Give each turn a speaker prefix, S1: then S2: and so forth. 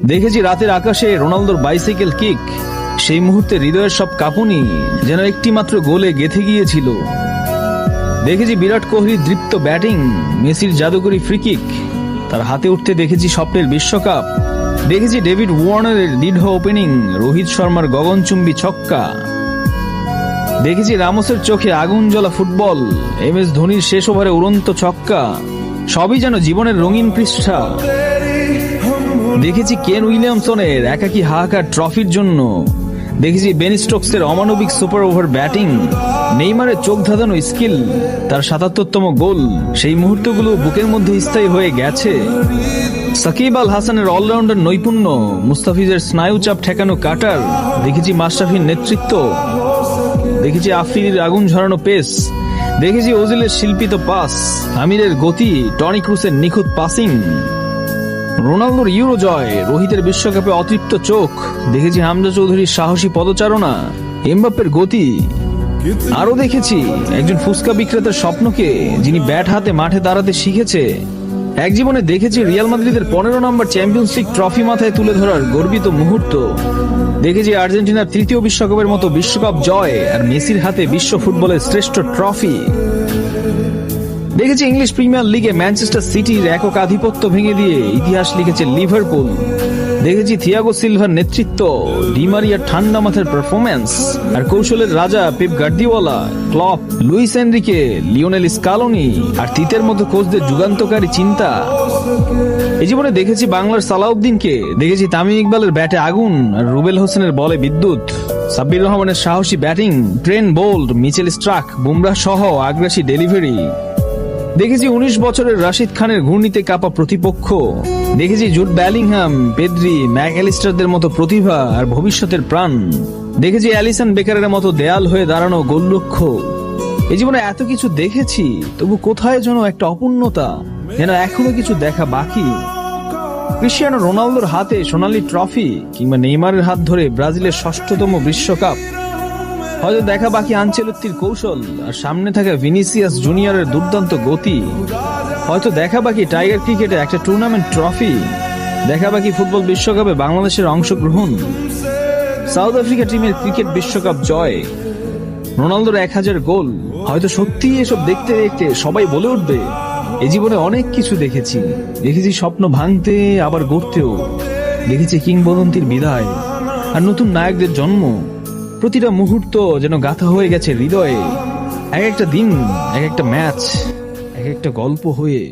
S1: দেখেছি রাতের আকাশে রোনালদোর বাইসাইকেল কিক, সেই মুহূর্তে হৃদয়ের সব কাঁপুনি যেন একটি মাত্র গোলে গেঁথে গিয়েছিল। দেখেছি বিরাট কোহলির দৃপ্ত ব্যাটিং, মেসির জাদুকরী ফ্রি কিক, তার হাতে উঠতে দেখেছি স্বপ্নের বিশ্বকাপ। দেখেছি ডেভিড ওয়ার্নারের দৃঢ় ওপেনিং, রোহিত শর্মার গগনচুম্বী ছক্কা। দেখেছি রামোসের চোখে আগুন জ্বলা ফুটবল, MS ধোনির শেষ ওভারে উড়ন্ত ছক্কা। সবই যেন জীবনের রঙিন পৃষ্ঠা। দেখেছি কেন উইলিয়ামসনের একাকী হাহাকার ট্রফির জন্য। দেখেছি বেন স্টোকসের অমানবিক সুপার ওভার ব্যাটিং, নেইমারের চোখ ধাঁধানো স্কিল, তার ৭৭তম গোল। সেই মুহূর্তগুলো বুকের মধ্যে স্থায়ী হয়ে গেছে। সাকিব আল হাসানের অলরাউন্ডার নৈপুণ্য, মুস্তাফিজের স্নায়ু চাপ ঠেকানো কাটার। দেখেছি মাশরাফির নেতৃত্ব, দেখেছি আফ্রিদির আগুন ঝরানো পেস, দেখেছি ওজিলের শিল্পিত পাস, আমিরের গতি, টনি ক্রুসের নিখুঁত পাসিং। রোনালদোর ইউরো জয়, রোহিতের বিশ্বকাপে অতৃপ্ত চোখ। দেখেছি হামজা চৌধুরীর সাহসী পদচারণা, এমবাপ্পের গতি। আরো দেখেছি একজন ফুচকা বিক্রেতার স্বপ্নকে, যিনি ব্যাট হাতে মাঠে দাঁড়াতে শিখেছে। এক জীবনে দেখেছি রিয়াল মাদ্রিদের 15 নম্বর চ্যাম্পিয়ন্স লিগ ট্রফি মাথায় তুলে ধরার গর্বিত মুহূর্ত। দেখেছি আর্জেন্টিনার 3য় বিশ্বকাপের মতো বিশ্বকাপ জয়, আর মেসির হাতে বিশ্ব ফুটবলের শ্রেষ্ঠ ট্রফি। দেখেছি ইংলিশ প্রিমিয়ার লিগে ম্যানচেস্টার সিটির একক আধিপত্য ভেঙে দিয়ে ইতিহাস লিখেছে লিভারপুল। দেখেছি থিয়াগো সিলভার নেতৃত্ব, ডি মারিয়ার ঠান্ডা মাথার পারফরম্যান্স, আর কৌশলের রাজা Pep Guardiola, Klopp, Luis Enrique, Lionel Scaloni আর তিতের মতো কোচদের যুগান্তকারী চিন্তা। এই জীবনে দেখেছি বাংলার সালাউদ্দিনকে, দেখেছি তামিম ইকবালের ব্যাটে আগুন আর রুবেল হোসেনের বলে বিদ্যুৎ, সাব্বির রহমানের সাহসী batting, Trent Boult, Mitchell Starc, Bumrah সহ আগ্রাসী ডেলিভারি। দেখেছি 19 বছরের রাশিদ খানের ঘূর্ণিতে কাঁপা প্রতিপক্ষ। দেখেছি জুড বেলিংহাম, পেদ্রি, ম্যাকঅ্যালিস্টারদের মতো প্রতিভা আর ভবিষ্যতের প্রাণ। দেখেছি অ্যালিসন বেকারের মতো দেয়াল হয়ে দাঁড়ানো গোলরক্ষ। এই জীবনে এত কিছু দেখেছি, তবু কোথায় যেন একটা অপূর্ণতা, যেন এখনো কিছু দেখা বাকি। ক্রিশ্চিয়ানো রোনালদোর হাতে সোনালী ট্রফি, কিংবা নেইমারের হাত ধরে ব্রাজিলের 6ষষ্ঠতম বিশ্বকাপ। হয়তো দেখা বাকি আনচেলত্তির কৌশল, আর সামনে থাকা ভিনিসিয়াস জুনিয়রের দুর্দান্ত গতি। হয়তো দেখা বাকি টাইগার ক্রিকেটে একটা টুর্নামেন্ট ট্রফি, দেখা বাকি ফুটবল বিশ্বকাপে বাংলাদেশের অংশগ্রহণ, সাউথ আফ্রিকা টিমের ক্রিকেট বিশ্বকাপ জয়, রোনালদোর 1000 গোল। হয়তো সত্যি এসব দেখতে দেখতে সবাই বলে উঠবে, এ জীবনে অনেক কিছু দেখেছি। দেখেছি স্বপ্ন ভাঙতে আবার গড়তেও, দেখেছি কিংবদন্তির বিদায় আর নতুন নায়কদের জন্ম। প্রতিটা মুহূর্ত যেন গাঁথা হয়ে গেছে হৃদয়ে, এক একটা দিন, এক একটা ম্যাচ, এক একটা গল্প হয়ে।